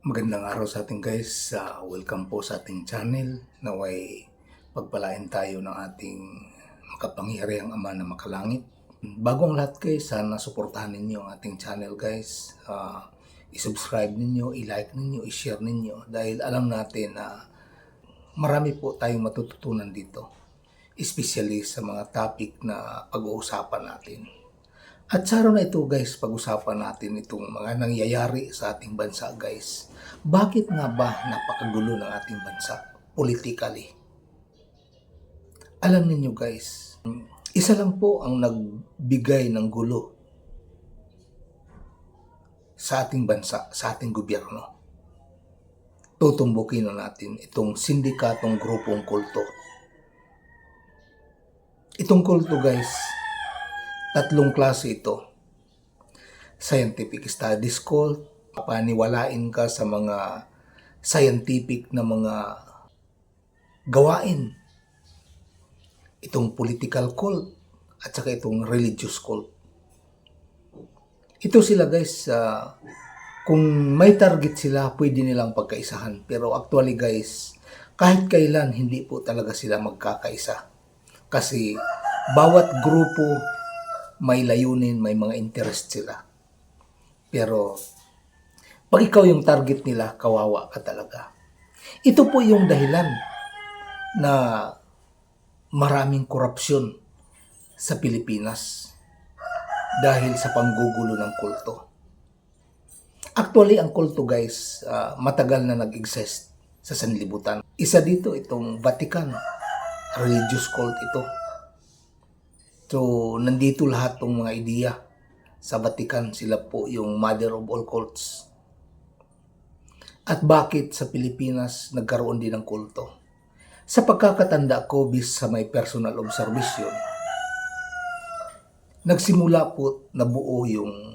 Magandang araw sa ating guys. Welcome po sa ating channel. Naway pagpalain tayo ng ating makapangyarihang Ama na makalangit. Bago ang lahat guys, sana suportahan ninyo ang ating channel guys. I-subscribe ninyo, i-like ninyo, i-share ninyo dahil alam natin na marami po tayong matututunan dito. Especially sa mga topic na pag-uusapan natin. At sa araw na ito guys, pag-usapan natin itong mga nangyayari sa ating bansa guys. Bakit nga ba napakagulo ng ating bansa politically? Alam niyo guys, isa lang po ang nagbigay ng gulo sa ating bansa, sa ating gobyerno. Tutumbukin na natin itong sindikatong grupong kulto. Itong kulto guys, tatlong klase ito. Scientific studies cult, paniwalain ka sa mga scientific na mga gawain. Itong political cult at saka itong religious cult. Ito sila guys, kung may target sila, pwede nilang pagkaisahan. Pero actually guys, kahit kailan hindi po talaga sila magkakaisa. Kasi bawat grupo may layunin, may mga interest sila. Pero pag ikaw yung target nila, kawawa ka talaga. Ito po yung dahilan na maraming korupsyon sa Pilipinas dahil sa panggugulo ng kulto. Actually, ang kulto guys, matagal na nag-exist sa sanlibutan. Isa dito itong Vatican, religious cult ito. So, nandito lahat ng mga ideya sa Vatican. Sila po yung mother of all cults. At bakit sa Pilipinas nagkaroon din ng kulto? Sa pagkakatanda ko, bis sa may personal observation, nagsimula po nabuo yung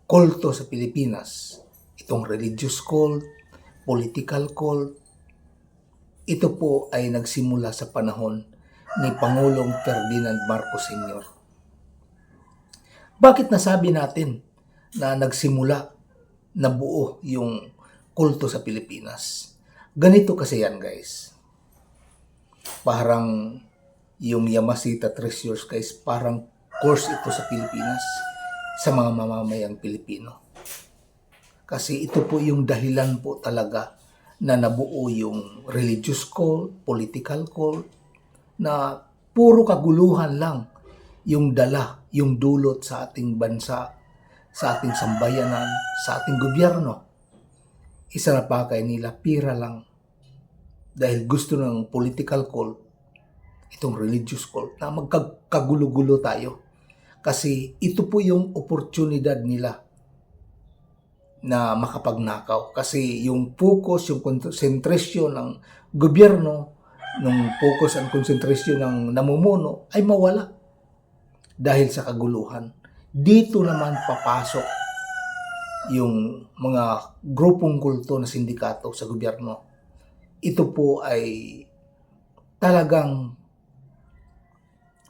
kulto sa Pilipinas. Itong religious cult, political cult, ito po ay nagsimula sa panahon ni Pangulong Ferdinand Marcos Sr. Bakit nasabi natin na nagsimula, nabuo yung kulto sa Pilipinas? Ganito kasi yan guys. Parang yung Yamashita Treasures guys, parang course ito sa Pilipinas sa mga mamamayang Pilipino. Kasi ito po yung dahilan po talaga na nabuo yung religious cult, political cult, na puro kaguluhan lang yung dala, yung dulot sa ating bansa, sa ating sambayanan, sa ating gobyerno. Isa na pa kay nila, pira lang. Dahil gusto ng political cult, itong religious cult, na magkagulo-gulo tayo. Kasi ito po yung oportunidad nila na makapagnakaw. Kasi yung focus, yung konsentrasyon ng gobyerno, nung focus and concentration ng namumuno ay mawala dahil sa kaguluhan. Dito naman papasok yung mga grupong kulto na sindikato sa gobyerno. Ito po ay talagang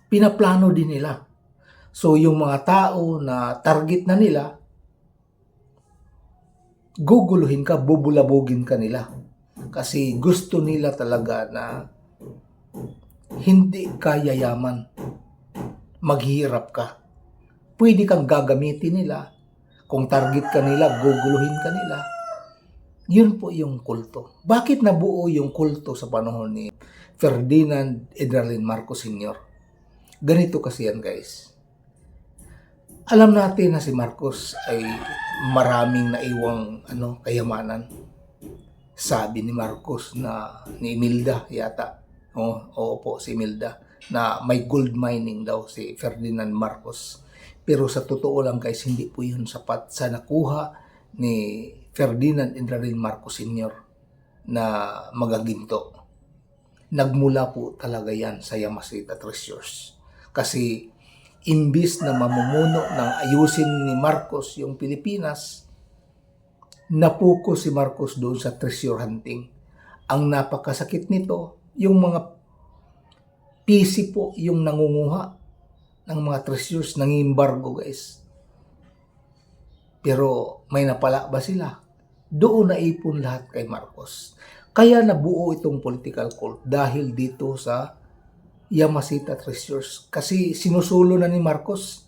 pinaplano din nila. So yung mga tao na target na nila, guguluhin ka, bubulabugin ka nila. Kasi gusto nila talaga na hindi ka yayaman, maghihirap ka. Pwede kang gagamitin nila. Kung target ka nila, guguluhin ka nila. Yun po yung kulto. Bakit nabuo yung kulto sa panahon ni Ferdinand Edralin Marcos Sr.? Ganito kasi yan guys. Alam natin na si Marcos ay maraming naiwang kayamanan. Sabi ni Marcos na ni Imelda yata. Oo po, si Imelda, na may gold mining daw si Ferdinand Marcos. Pero sa totoo lang guys, hindi po yun sapat sa nakuha ni Ferdinand Edralin Marcos Sr. na magaginto. Nagmula po talaga yan sa Yamashita Treasures. Kasi imbis na mamumuno ng ayusin ni Marcos yung Pilipinas, napokus si Marcos doon sa treasure hunting. Ang napakasakit nito, yung mga PC po yung nangunguha ng mga treasures, nangimbargo guys. Pero may napala ba sila? Doon naipon lahat kay Marcos. Kaya nabuo itong political cult dahil dito sa Yamasita Treasures. Kasi sinusulo na ni Marcos.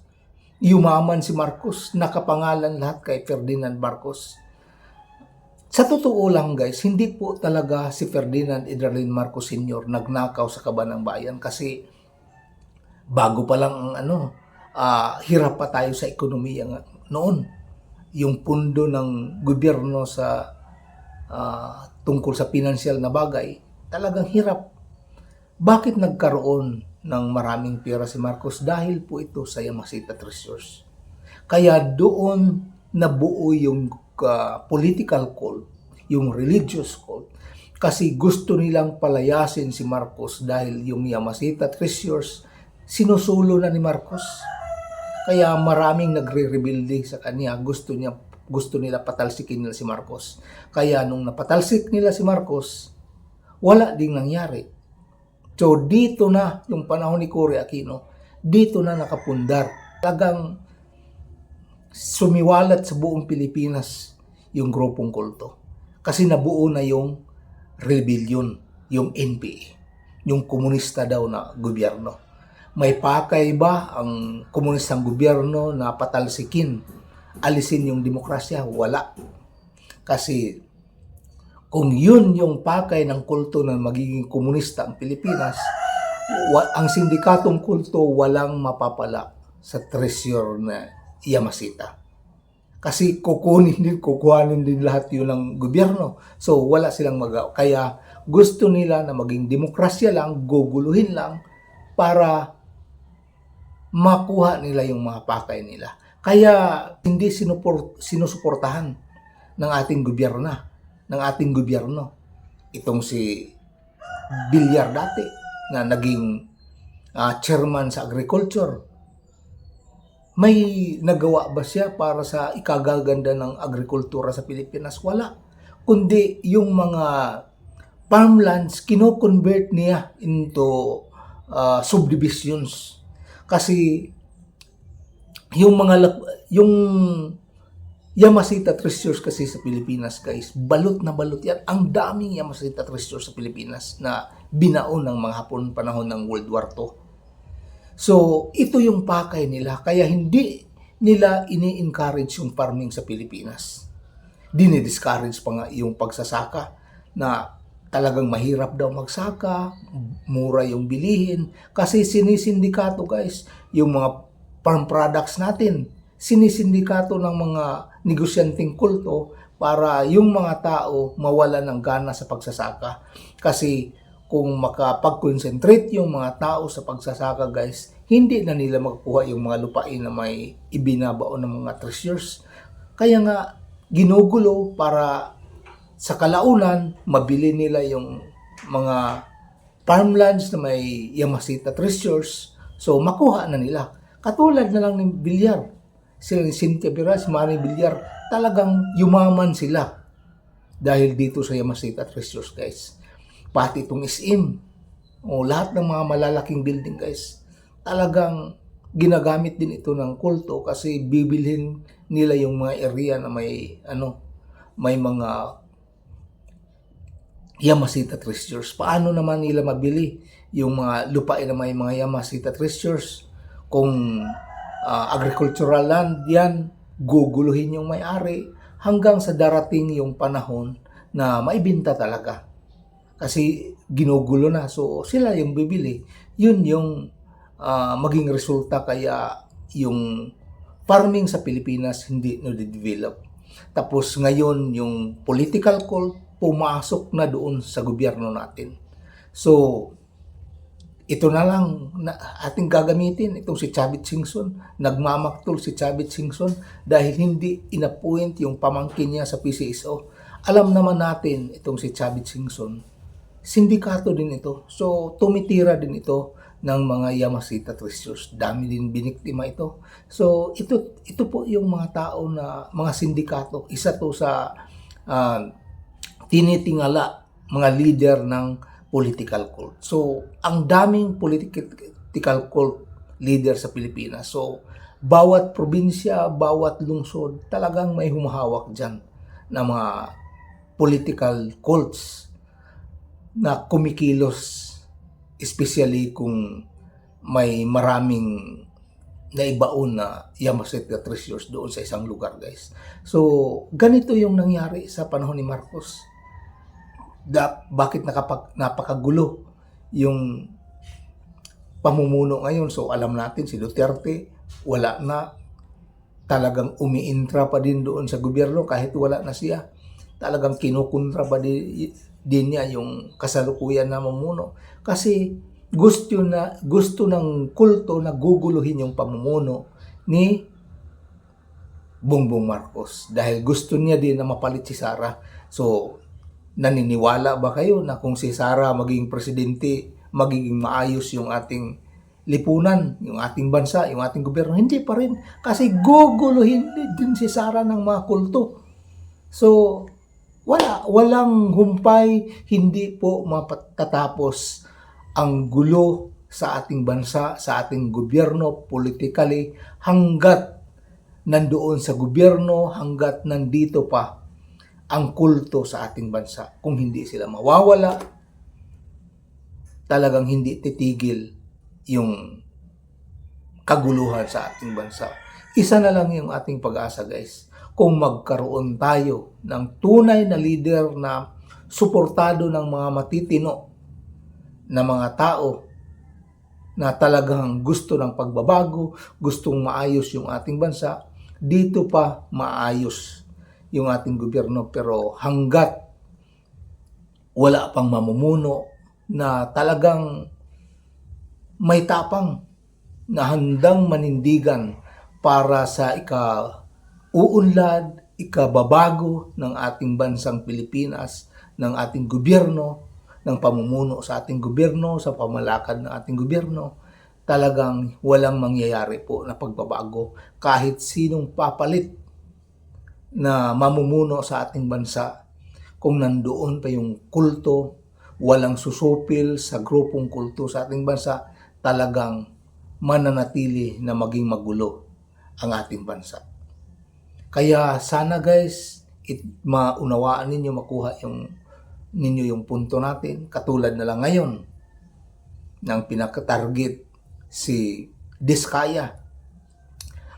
Yumaman si Marcos. Nakapangalan lahat kay Ferdinand Marcos. Sa totoo lang guys, hindi po talaga si Ferdinand Edralin Marcos Sr. nagnakaw sa kaban ng bayan kasi bago pa lang ang hirap pa tayo sa ekonomiya noon. Yung pundo ng gobyerno sa tungkol sa pinansyal na bagay, talagang hirap. Bakit nagkaroon ng maraming pera si Marcos? Dahil po ito sa Yamasita Treasures. Kaya doon nabuo yung political cult, yung religious cult, kasi gusto nilang palayasin si Marcos dahil yung Yamasita Treasures sinusulo na ni Marcos. Kaya maraming nagre-rebuilding sa kanya. Gusto nila patalsikin nila si Marcos. Kaya nung napatalsik nila si Marcos, wala ding nangyari. So dito na, yung panahon ni Cory Aquino, dito na nakapundar. Talagang sumiwalat sa buong Pilipinas yung grupong kulto. Kasi nabuo na yung rebellion, yung NPA, yung komunista daw na gobyerno. May pakay ba ang komunistang gobyerno na patalsikin, alisin yung demokrasya? Wala. Kasi kung yun yung pakay ng kulto na magiging komunista ang Pilipinas, ang sindikatong kulto walang mapapala sa treasure na Yamasita. Kasi kukuhanin din lahat yun ng gobyerno. So wala silang magawa. Kaya gusto nila na maging demokrasya lang, guguluhin lang, para makuha nila yung mga pakay nila. Kaya hindi sinusuportahan ng ating gobyerno. Itong si Villar dati na naging chairman sa agriculture. May nagawa ba siya para sa ikagaganda ng agrikultura sa Pilipinas? Wala. Kundi yung mga farmlands, kino-convert niya into subdivisions. Kasi yung Yamasita Treasures kasi sa Pilipinas guys, balot na balot yan. Ang daming Yamasita Treasures sa Pilipinas na binaon ng mga Hapon panahon ng World War II. So ito yung pakay nila, kaya hindi nila ini-encourage yung farming sa Pilipinas. Dinidiscourage pa nga yung pagsasaka na talagang mahirap daw magsaka, mura yung bilihin, kasi sinisindikato guys, yung mga farm products natin, sinisindikato ng mga negosyanteng kulto para yung mga tao mawala ng gana sa pagsasaka. Kasi kung makapag-concentrate yung mga tao sa pagsasaka guys, hindi na nila makukuha yung mga lupain na may ibinabaon ng mga treasures. Kaya nga, ginugulo para sa kalaunan, mabili nila yung mga farmlands na may Yamasita Treasures. So, makuha na nila. Katulad na lang ni Villar. Sila ni Cynthia Vera, si Manny Villar, talagang yumaman sila. Dahil dito sa Yamasita Treasures, guys. Pati itong SM. Lahat ng mga malalaking building, guys. Talagang ginagamit din ito ng kulto kasi bibilhin nila yung mga area na may mga Yamasita Treasures. Paano naman nila mabili yung mga lupain na may mga Yamasita Treasures? Kung agricultural land yan, guguluhin yung may-ari hanggang sa darating yung panahon na maibenta talaga. Kasi ginugulo na. So sila yung bibili. Yun yung maging resulta kaya yung farming sa Pilipinas hindi na-develop. Tapos ngayon yung political cult pumasok na doon sa gobyerno natin. So, ito na lang na ating gagamitin, itong si Chavit Singson. Nagmamaktol si Chavit Singson dahil hindi inappoint yung pamangkin niya sa PCSO. Alam naman natin itong si Chavit Singson, sindikato din ito. So, tumitira din ito ng mga Yamasita Treasures. Dami din biniktima ito. So, ito po yung mga tao na mga sindikato. Isa to sa tinitingala mga leader ng political cult. So, ang daming political cult leader sa Pilipinas. So, bawat probinsya, bawat lungsod, talagang may humahawak dyan na mga political cults na kumikilos, especially kung may maraming naibaon na Yamashita treasures doon sa isang lugar, guys. So, ganito yung nangyari sa panahon ni Marcos. Bakit napakagulo yung pamumuno ngayon? So, alam natin si Duterte, wala na, talagang umiintra pa din doon sa gobyerno kahit wala na siya. Talagang kinukontra pa din niya yung kasalukuyan na mamumuno. Kasi gusto ng kulto na guguluhin yung pamumuno ni Bongbong Marcos. Dahil gusto niya din na mapalit si Sara. So, naniniwala ba kayo na kung si Sara maging presidente, magiging maayos yung ating lipunan, yung ating bansa, yung ating gobyerno? Hindi pa rin. Kasi guguluhin din si Sara ng mga kulto. So, walang humpay, hindi po matatapos ang gulo sa ating bansa, sa ating gobyerno, politically, hanggat nandoon sa gobyerno, hanggat nandito pa ang kulto sa ating bansa. Kung hindi sila mawawala, talagang hindi titigil yung kaguluhan sa ating bansa. Isa na lang yung ating pag-asa, guys. Kung magkaroon tayo ng tunay na leader na suportado ng mga matitino na mga tao na talagang gusto ng pagbabago, gustong maayos yung ating bansa, dito pa maayos yung ating gobyerno. Pero hanggat wala pang mamumuno na talagang may tapang na handang manindigan para sa uunlad, ikababago ng ating bansang Pilipinas, ng ating gobyerno, ng pamumuno sa ating gobyerno, sa pamalakad ng ating gobyerno, talagang walang mangyayari po na pagbabago kahit sinong papalit na mamumuno sa ating bansa. Kung nandoon pa yung kulto, walang susupil sa grupong kulto sa ating bansa, talagang mananatili na maging magulo ang ating bansa. Kaya sana, guys, maunawaan ninyo, makuha ninyo yung punto natin. Katulad na lang ngayon ng pinaka-target si Diskaya.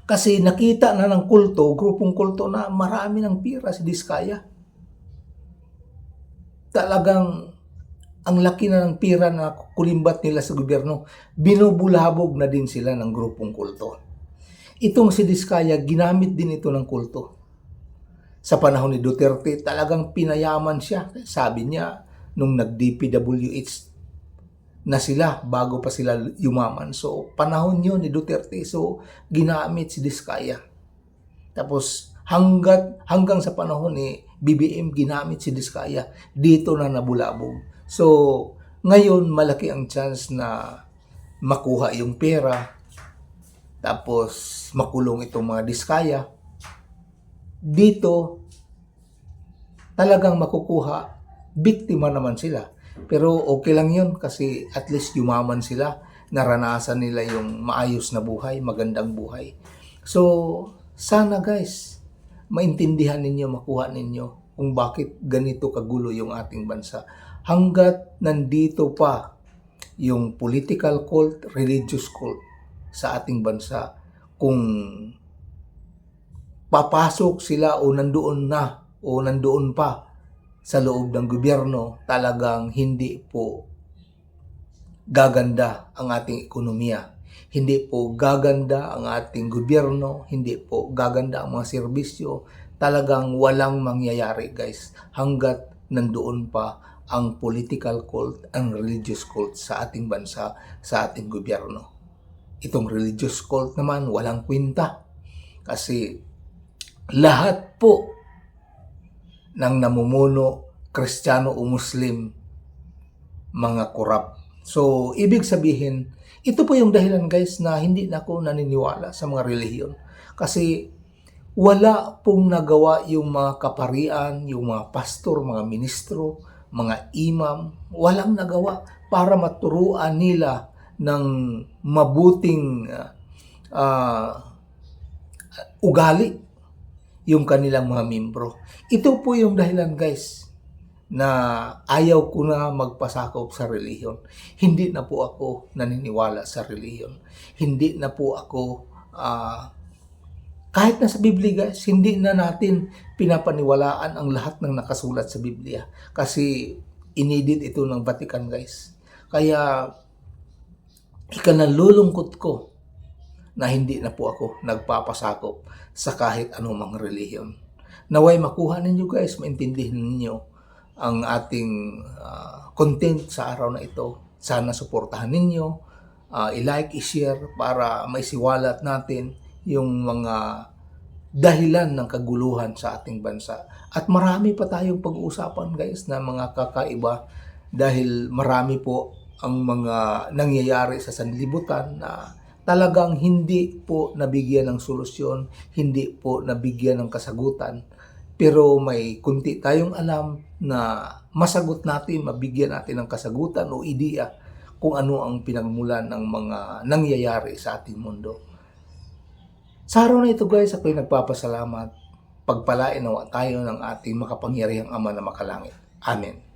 Kasi nakita na ng kulto, grupong kulto, na marami ng pira si Diskaya. Talagang ang laki na ng pira na kulimbat nila sa gobyerno, binubulhabog na din sila ng grupong kulto. Itong si Diskaya, ginamit din ito ng kulto. Sa panahon ni Duterte, talagang pinayaman siya. Sabi niya, nung nag-DPWH na sila, bago pa sila yumaman. So, panahon yun ni Duterte. So, ginamit si Diskaya. Tapos, hanggang sa panahon ni BBM, ginamit si Diskaya. Dito na nabulabog. So, ngayon, malaki ang chance na makuha yung pera, tapos makulong itong mga Diskaya. Dito, talagang makukuha, biktima naman sila. Pero okay lang yun kasi at least yumaman sila, naranasan nila yung maayos na buhay, magandang buhay. So, sana, guys, maintindihan ninyo, makuha ninyo kung bakit ganito kagulo yung ating bansa. Hanggat nandito pa yung political cult, religious cult sa ating bansa, kung papasok sila o nandoon pa sa loob ng gobyerno, talagang hindi po gaganda ang ating ekonomiya. Hindi po gaganda ang ating gobyerno, hindi po gaganda ang mga serbisyo. Talagang walang mangyayari, guys, hanggat nandoon pa ang political cult, ang religious cult sa ating bansa, sa ating gobyerno. Itong religious cult naman, walang kwenta. Kasi lahat po ng namumuno, Kristiyano o Muslim, mga korap. So, ibig sabihin, ito po yung dahilan, guys, na hindi na ako naniniwala sa mga relihiyon. Kasi wala pong nagawa yung mga kaparian, yung mga pastor, mga ministro, mga imam, walang nagawa para maturuan nila ng mabuting ugali yung kanilang mga membro. Ito po yung dahilan, guys, na ayaw ko na magpasakop sa relihiyon. Hindi na po ako naniniwala sa relihiyon. Hindi na po ako, kahit na sa Biblia, guys, hindi na natin pinapaniwalaan ang lahat ng nakasulat sa Biblia. Kasi inedit ito ng Vatican, guys. Kaya ikanalulungkot ko na hindi na po ako nagpapasakop sa kahit anumang relihiyon. Naway makuha ninyo, guys, maintindihan ninyo ang ating content sa araw na ito. Sana suportahan ninyo, i-like, i-share para maisiwalat natin yung mga dahilan ng kaguluhan sa ating bansa. At marami pa tayong pag-uusapan, guys, na mga kakaiba dahil marami po ang mga nangyayari sa sanlibutan na talagang hindi po nabigyan ng solusyon, hindi po nabigyan ng kasagutan. Pero may kunti tayong alam na masagot natin, mabigyan natin ng kasagutan o ideya kung ano ang pinagmulan ng mga nangyayari sa ating mundo. Sa araw na ito, guys, ako'y nagpapasalamat. Pagpalain nawa tayo ng ating makapangyarihang Ama na makalangit. Amen.